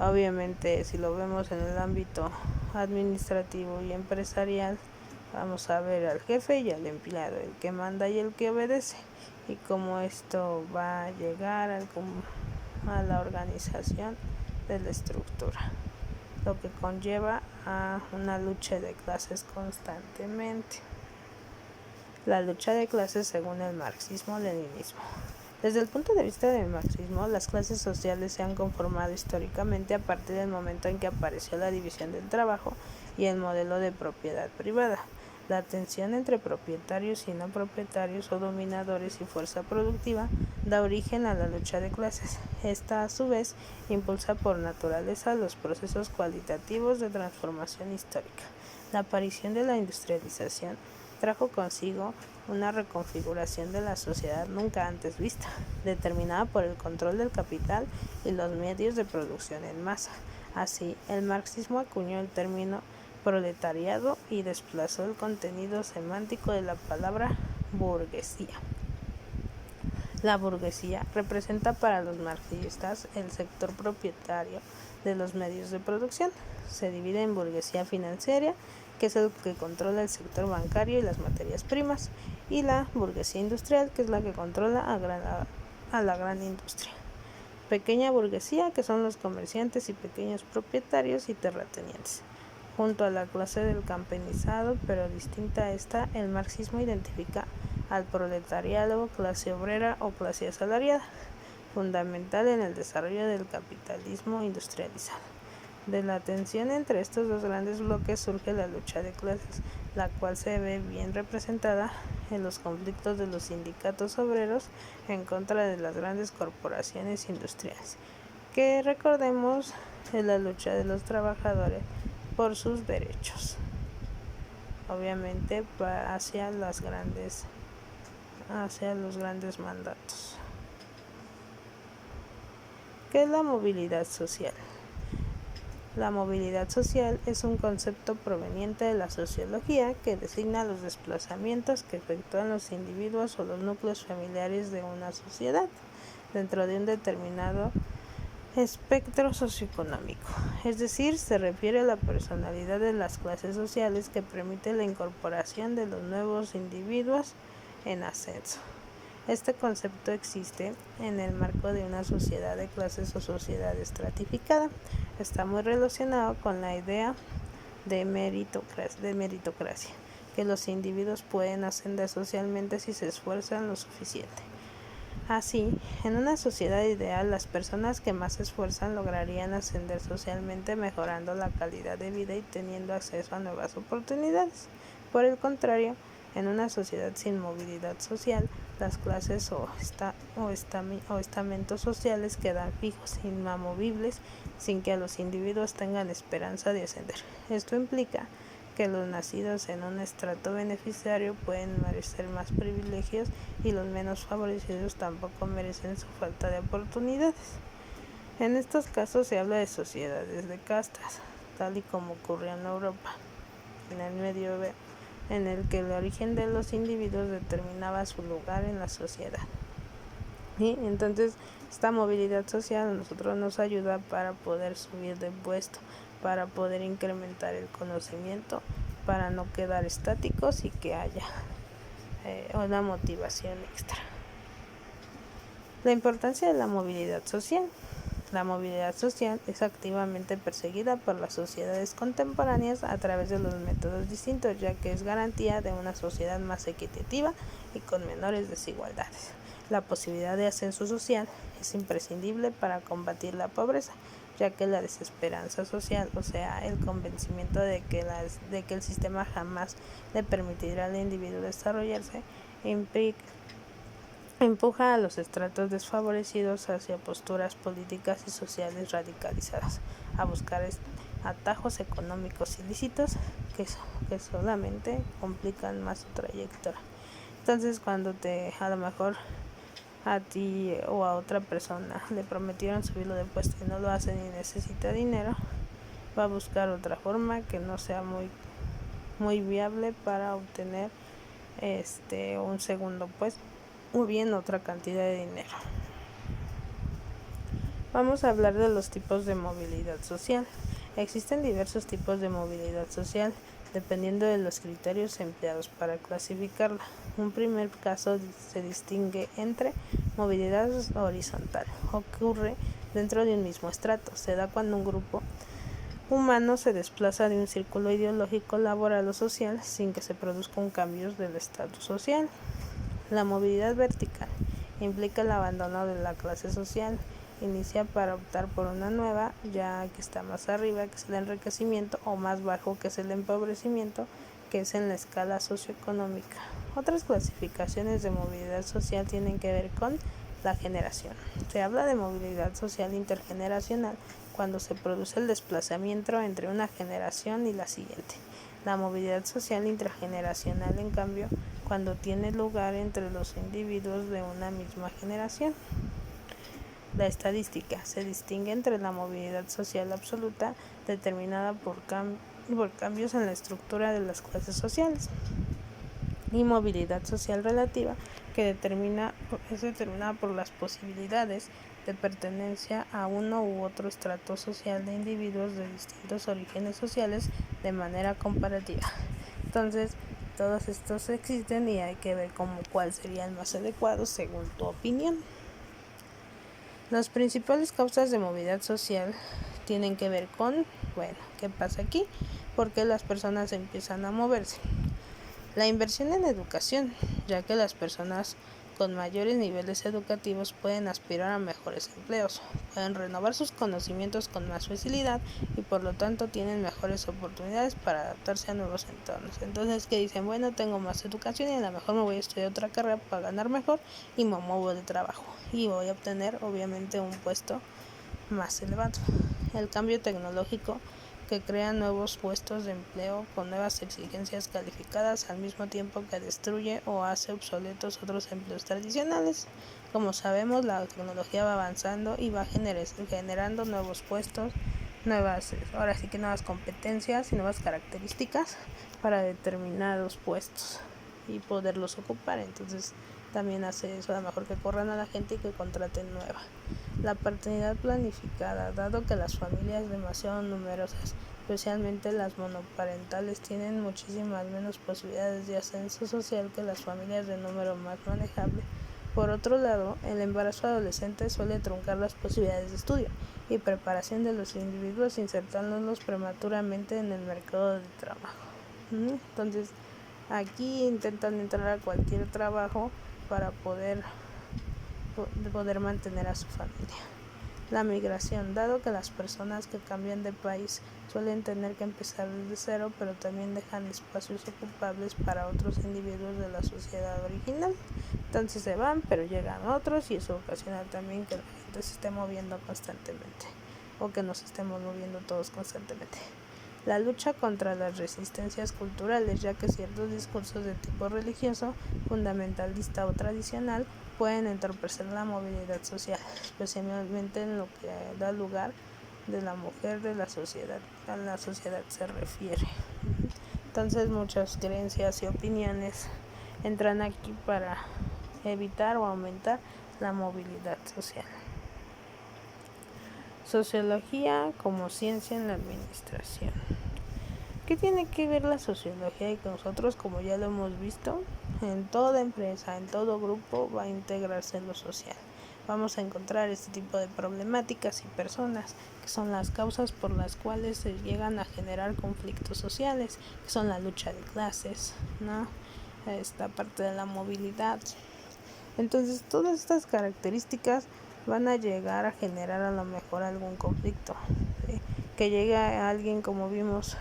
S1: obviamente, si lo vemos en el ámbito administrativo y empresarial, vamos a ver al jefe y al empleado, el que manda y el que obedece, y cómo esto va a llegar a la organización de la estructura, lo que conlleva a una lucha de clases constantemente. La lucha de clases según el marxismo-leninismo. Desde el punto de vista del marxismo, las clases sociales se han conformado históricamente a partir del momento en que apareció la división del trabajo y el modelo de propiedad privada. La tensión entre propietarios y no propietarios o dominadores y fuerza productiva da origen a la lucha de clases. Esta, a su vez, impulsa por naturaleza los procesos cualitativos de transformación histórica. La aparición de la industrialización trajo consigo una reconfiguración de la sociedad nunca antes vista, determinada por el control del capital y los medios de producción en masa. Así, el marxismo acuñó el término proletariado y desplazó el contenido semántico de la palabra burguesía. La burguesía representa para los marxistas el sector propietario de los medios de producción. Se divide en burguesía financiera, que es el que controla el sector bancario y las materias primas, y la burguesía industrial, que es la que controla a la gran industria. Pequeña burguesía, que son los comerciantes y pequeños propietarios y terratenientes. Junto a la clase del campesinado, pero distinta a esta, el marxismo identifica al proletariado, clase obrera o clase asalariada, fundamental en el desarrollo del capitalismo industrializado. De la tensión entre estos dos grandes bloques surge la lucha de clases, la cual se ve bien representada en los conflictos de los sindicatos obreros en contra de las grandes corporaciones industriales, que recordemos es la lucha de los trabajadores por sus derechos, obviamente hacia los grandes mandatos. ¿Qué es la movilidad social? La movilidad social es un concepto proveniente de la sociología que designa los desplazamientos que efectúan los individuos o los núcleos familiares de una sociedad dentro de un determinado Espectro socioeconómico, es decir, se refiere a la personalidad de las clases sociales que permite la incorporación de los nuevos individuos en ascenso. Este concepto existe en el marco de una sociedad de clases o sociedad estratificada. Está muy relacionado con la idea de meritocracia, que los individuos pueden ascender socialmente si se esfuerzan lo suficiente. Así, en una sociedad ideal, las personas que más se esfuerzan lograrían ascender socialmente, mejorando la calidad de vida y teniendo acceso a nuevas oportunidades. Por el contrario, en una sociedad sin movilidad social, las clases o estamentos sociales quedan fijos, inamovibles, sin que los individuos tengan esperanza de ascender. Esto implica que los nacidos en un estrato beneficiario pueden merecer más privilegios y los menos favorecidos tampoco merecen su falta de oportunidades. En estos casos se habla de sociedades de castas, tal y como ocurrió en Europa en el medioevo, en el que el origen de los individuos determinaba su lugar en la sociedad. Y entonces esta movilidad social a nosotros nos ayuda para poder subir de puesto, para poder incrementar el conocimiento, para no quedar estáticos y que haya una motivación extra. La importancia de la movilidad social. La movilidad social es activamente perseguida por las sociedades contemporáneas a través de los métodos distintos, ya que es garantía de una sociedad más equitativa y con menores desigualdades. La posibilidad de ascenso social es imprescindible para combatir la pobreza, ya que la desesperanza social, o sea, el convencimiento de que el sistema jamás le permitirá al individuo desarrollarse, empuja a los estratos desfavorecidos hacia posturas políticas y sociales radicalizadas, a buscar atajos económicos ilícitos que solamente complican más su trayectoria. Entonces, cuando a lo mejor a ti o a otra persona le prometieron subirlo de puesto y no lo hacen y necesita dinero, va a buscar otra forma que no sea muy viable para obtener un segundo puesto o bien otra cantidad de dinero. Vamos a hablar de los tipos de movilidad social. Existen diversos tipos de movilidad social dependiendo de los criterios empleados para clasificarla. Un primer caso se distingue entre movilidad horizontal. Ocurre dentro de un mismo estrato. Se da cuando un grupo humano se desplaza de un círculo ideológico, laboral o social sin que se produzcan cambios del estatus social. La movilidad vertical implica el abandono de la clase social. Inicia para optar por una nueva, ya que está más arriba, que es el enriquecimiento, o más bajo, que es el empobrecimiento, que es en la escala socioeconómica. Otras clasificaciones de movilidad social tienen que ver con la generación. Se habla de movilidad social intergeneracional cuando se produce el desplazamiento entre una generación y la siguiente. La movilidad social intrageneracional, en cambio, cuando tiene lugar entre los individuos de una misma generación. La estadística se distingue entre la movilidad social absoluta, determinada por cambios en la estructura de las clases sociales, y movilidad social relativa, que es determinada por las posibilidades de pertenencia a uno u otro estrato social de individuos de distintos orígenes sociales de manera comparativa. Entonces, todos estos existen y hay que ver cuál sería el más adecuado según tu opinión. Las principales causas de movilidad social tienen que ver con, ¿qué pasa aquí? ¿Por qué las personas empiezan a moverse? La inversión en educación, ya que las personas con mayores niveles educativos pueden aspirar a mejores empleos, pueden renovar sus conocimientos con más facilidad y por lo tanto tienen mejores oportunidades para adaptarse a nuevos entornos. Entonces, que dicen, tengo más educación y a lo mejor me voy a estudiar otra carrera para ganar mejor y me muevo de trabajo y voy a obtener obviamente un puesto más elevado. El cambio tecnológico, que crea nuevos puestos de empleo con nuevas exigencias calificadas al mismo tiempo que destruye o hace obsoletos otros empleos tradicionales. Como sabemos, la tecnología va avanzando y va generando nuevos puestos, nuevas competencias y nuevas características para determinados puestos y poderlos ocupar. Entonces también hace eso, a lo mejor que corran a la gente y que contraten nueva. La paternidad planificada, dado que las familias demasiado numerosas, especialmente las monoparentales, tienen muchísimas menos posibilidades de ascenso social que las familias de número más manejable. Por otro lado, el embarazo adolescente suele truncar las posibilidades de estudio y preparación de los individuos, insertándolos prematuramente en el mercado de trabajo. Entonces, aquí intentan entrar a cualquier trabajo para poder mantener a su familia. La migración, dado que las personas que cambian de país suelen tener que empezar desde cero, pero también dejan espacios ocupables para otros individuos de la sociedad original. Entonces se van, pero llegan otros, y eso ocasiona también que la gente se esté moviendo constantemente, o que nos estemos moviendo todos constantemente. La lucha contra las resistencias culturales, ya que ciertos discursos de tipo religioso, fundamentalista o tradicional pueden entorpecer la movilidad social, especialmente en lo que da lugar de la mujer de la sociedad, a la sociedad se refiere. Entonces muchas creencias y opiniones entran aquí para evitar o aumentar la movilidad social. Sociología como ciencia en la administración. ¿Qué tiene que ver la sociología y con nosotros? Como ya lo hemos visto, en toda empresa, en todo grupo va a integrarse lo social. Vamos a encontrar este tipo de problemáticas y personas, que son las causas por las cuales se llegan a generar conflictos sociales, que son la lucha de clases, ¿no? Esta parte de la movilidad. Entonces, todas estas características van a llegar a generar a lo mejor algún conflicto, ¿sí? Que llegue a alguien, como vimos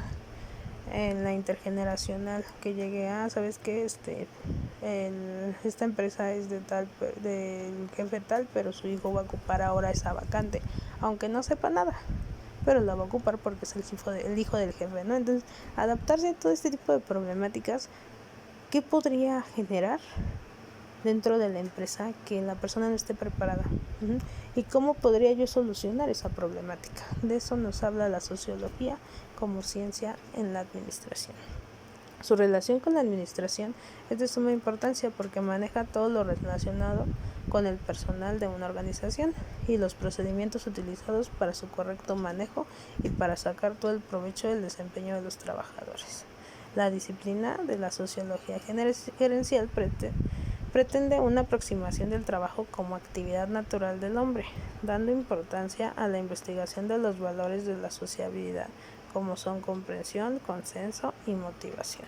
S1: en la intergeneracional, que llegue a, ¿sabes qué? Esta empresa es del jefe tal, pero su hijo va a ocupar ahora esa vacante, aunque no sepa nada, pero la va a ocupar porque es el hijo del jefe, ¿no? Entonces, adaptarse a todo este tipo de problemáticas, ¿qué podría generar dentro de la empresa que la persona no esté preparada? ¿Y cómo podría yo solucionar esa problemática? De eso nos habla la sociología como ciencia en la administración. Su relación con la administración es de suma importancia porque maneja todo lo relacionado con el personal de una organización y los procedimientos utilizados para su correcto manejo y para sacar todo el provecho del desempeño de los trabajadores. La disciplina de la sociología gerencial pretende una aproximación del trabajo como actividad natural del hombre, dando importancia a la investigación de los valores de la sociabilidad, como son comprensión, consenso y motivación.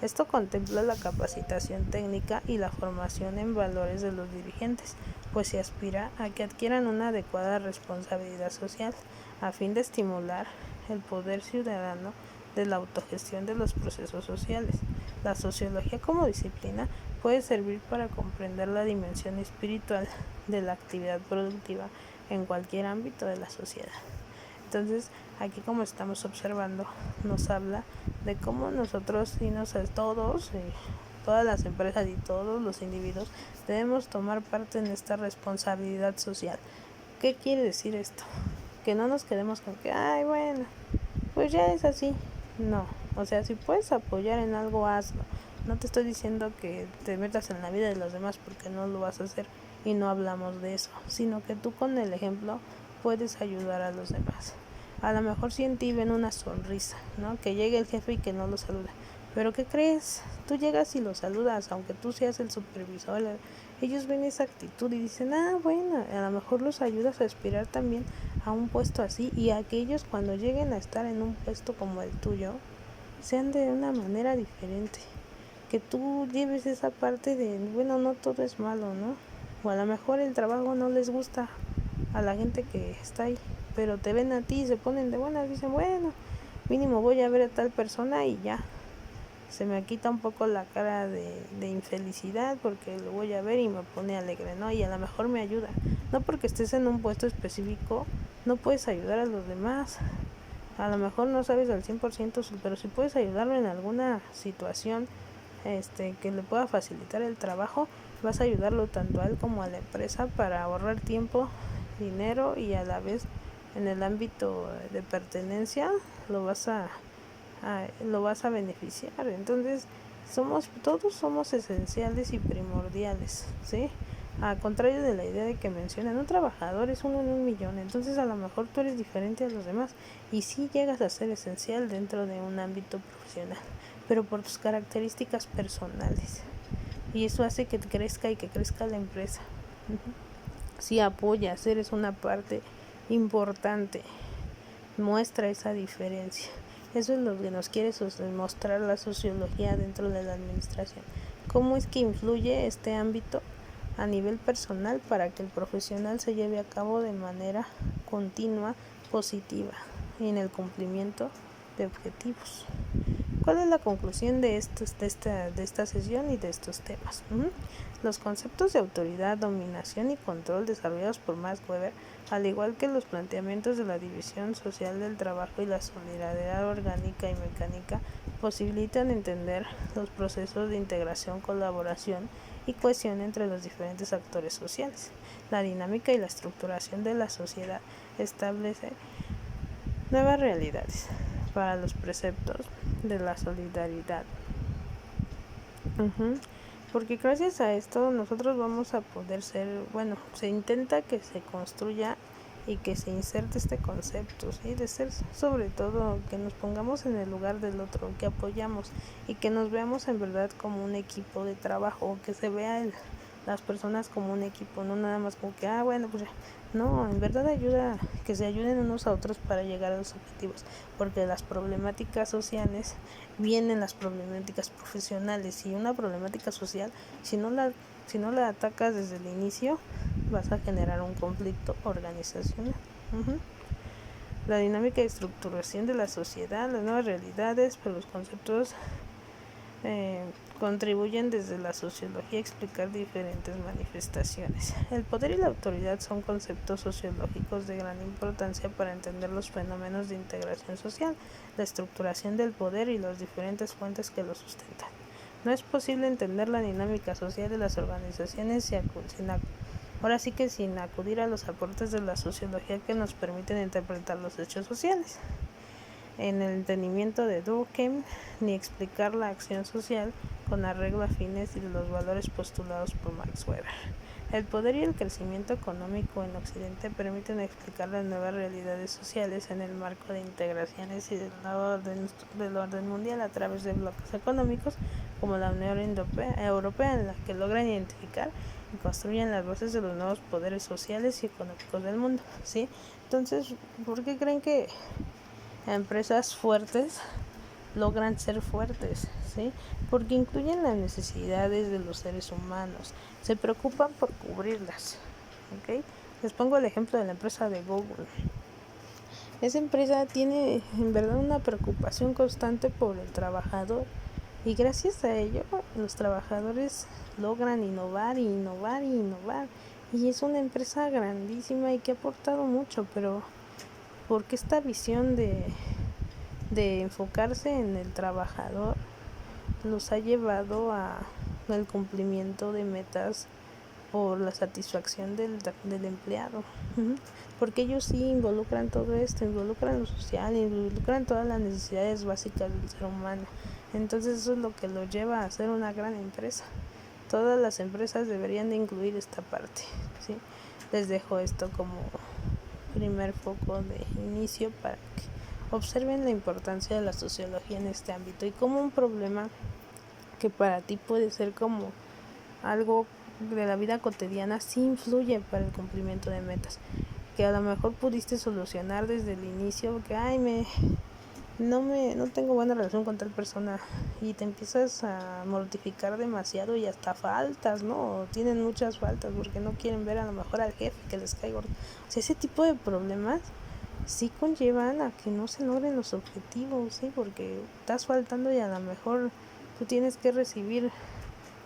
S1: Esto contempla la capacitación técnica y la formación en valores de los dirigentes, pues se aspira a que adquieran una adecuada responsabilidad social, a fin de estimular el poder ciudadano de la autogestión de los procesos sociales. La sociología como disciplina puede servir para comprender la dimensión espiritual de la actividad productiva en cualquier ámbito de la sociedad. Entonces, aquí, como estamos observando, nos habla de cómo nosotros todos, todas las empresas y todos los individuos debemos tomar parte en esta responsabilidad social. ¿Qué quiere decir esto? Que no nos quedemos con que, bueno, pues ya es así. No, o sea, si puedes apoyar en algo, hazlo. No te estoy diciendo que te metas en la vida de los demás, porque no lo vas a hacer y no hablamos de eso, sino que tú con el ejemplo puedes ayudar a los demás. A lo mejor si en ti ven una sonrisa, ¿no? Que llegue el jefe y que no lo saluda. Pero ¿qué crees? Tú llegas y lo saludas, aunque tú seas el supervisor. Ellos ven esa actitud y dicen, bueno, a lo mejor los ayudas a aspirar también a un puesto así, y a que ellos, cuando lleguen a estar en un puesto como el tuyo, sean de una manera diferente. Que tú lleves esa parte de, bueno, no todo es malo, ¿no? O a lo mejor el trabajo no les gusta a la gente que está ahí, pero te ven a ti y se ponen de buenas, dicen, bueno, mínimo voy a ver a tal persona y ya se me quita un poco la cara de infelicidad, porque lo voy a ver y me pone alegre, ¿no? Y a lo mejor me ayuda. No porque estés en un puesto específico no puedes ayudar a los demás. A lo mejor no sabes al 100%, pero si puedes ayudarlo en alguna situación que le pueda facilitar el trabajo, vas a ayudarlo tanto a él como a la empresa para ahorrar tiempo, dinero, y a la vez en el ámbito de pertenencia lo vas a beneficiar. Entonces todos somos esenciales y primordiales, ¿sí? A contrario de la idea de que mencionan, un trabajador es uno en 1,000,000, entonces a lo mejor tú eres diferente a los demás y sí llegas a ser esencial dentro de un ámbito profesional, pero por tus características personales. Y eso hace que crezca y que crezca la empresa. Si apoyas, eres una parte importante, muestra esa diferencia. Eso es lo que nos quiere mostrar la sociología dentro de la administración. ¿Cómo es que influye este ámbito a nivel personal para que el profesional se lleve a cabo de manera continua, positiva y en el cumplimiento de objetivos? ¿Cuál es la conclusión de esta sesión y de estos temas? Los conceptos de autoridad, dominación y control desarrollados por Max Weber, al igual que los planteamientos de la división social del trabajo y la solidaridad orgánica y mecánica, posibilitan entender los procesos de integración, colaboración y cohesión entre los diferentes actores sociales. La dinámica y la estructuración de la sociedad establece nuevas realidades para los preceptos de la solidaridad. Porque gracias a esto nosotros vamos a poder se intenta que se construya y que se inserte este concepto, ¿sí? De ser, sobre todo, que nos pongamos en el lugar del otro, que apoyamos y que nos veamos en verdad como un equipo de trabajo, que se vea las personas como un equipo, no nada más como que, pues ya. No, en verdad ayuda, que se ayuden unos a otros para llegar a los objetivos, porque las problemáticas sociales vienen las problemáticas profesionales, y una problemática social, si no la atacas desde el inicio, vas a generar un conflicto organizacional. La dinámica y estructuración de la sociedad, las nuevas realidades, pero los conceptos contribuyen desde la sociología a explicar diferentes manifestaciones. El poder y la autoridad son conceptos sociológicos de gran importancia para entender los fenómenos de integración social, la estructuración del poder y las diferentes fuentes que lo sustentan. No es posible entender la dinámica social de las organizaciones sin acudir a los aportes de la sociología que nos permiten interpretar los hechos sociales en el entendimiento de Durkheim, ni explicar la acción social con arreglo a fines y los valores postulados por Max Weber. El poder y el crecimiento económico en Occidente permiten explicar las nuevas realidades sociales en el marco de integraciones y del orden mundial a través de bloques económicos como la Unión Europea, en la que logran identificar y construyen las bases de los nuevos poderes sociales y económicos del mundo, ¿sí? Entonces, ¿por qué creen que empresas fuertes logran ser fuertes? ¿Sí? Porque incluyen las necesidades de los seres humanos, se preocupan por cubrirlas. ¿Okay? Les pongo el ejemplo de la empresa de Google. Esa empresa tiene en verdad una preocupación constante por el trabajador, y gracias a ello los trabajadores logran innovar, y es una empresa grandísima y que ha aportado mucho, pero porque esta visión de enfocarse en el trabajador los ha llevado al cumplimiento de metas por la satisfacción del empleado, porque ellos sí involucran todo esto, involucran lo social, involucran todas las necesidades básicas del ser humano. Entonces eso es lo que lo lleva a ser una gran empresa. Todas las empresas deberían de incluir esta parte, ¿sí? Les dejo esto como primer foco de inicio para que observen la importancia de la sociología en este ámbito y como un problema que para ti puede ser como algo de la vida cotidiana sí influye para el cumplimiento de metas, que a lo mejor pudiste solucionar desde el inicio, que no tengo buena relación con tal persona, y te empiezas a mortificar demasiado y hasta faltas, ¿no? Tienen muchas faltas porque no quieren ver a lo mejor al jefe que les cae gordo. O sea, ese tipo de problemas sí conllevan a que no se logren los objetivos, ¿sí? Porque estás faltando y a lo mejor tú tienes que recibir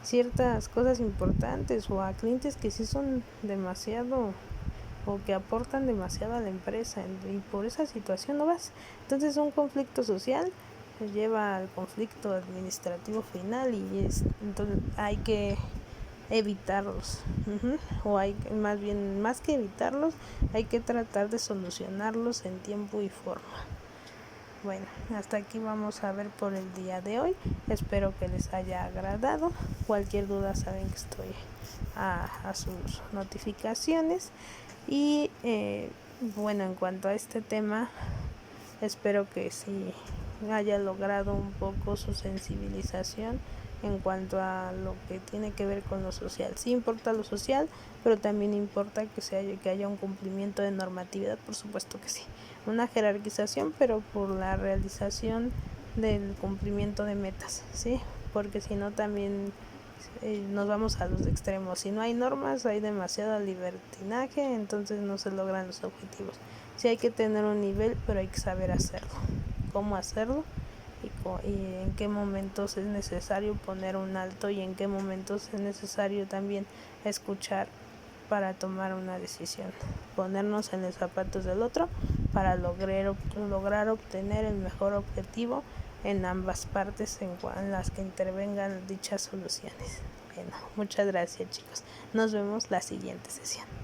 S1: ciertas cosas importantes o a clientes que sí son demasiado o que aportan demasiado a la empresa, y por esa situación no vas. Entonces un conflicto social lleva al conflicto administrativo final, y entonces hay que evitarlos, o más que evitarlos, hay que tratar de solucionarlos en tiempo y forma. bueno, hasta aquí vamos a ver por el día de hoy. Espero que les haya agradado. Cualquier duda saben que estoy a sus notificaciones. Y bueno, en cuanto a este tema, espero que sí haya logrado un poco su sensibilización en cuanto a lo que tiene que ver con lo social. Sí importa lo social, pero también importa que haya un cumplimiento de normatividad, por supuesto que sí. Una jerarquización, pero por la realización del cumplimiento de metas, ¿sí? Porque si no también nos vamos a los extremos. Si no hay normas, hay demasiado libertinaje, entonces no se logran los objetivos. Sí hay que tener un nivel, pero hay que saber hacerlo. ¿Cómo hacerlo? Y en qué momentos es necesario poner un alto y en qué momentos es necesario también escuchar para tomar una decisión, ponernos en los zapatos del otro para lograr obtener el mejor objetivo en ambas partes en las que intervengan dichas soluciones. Bueno, muchas gracias chicos, nos vemos la siguiente sesión.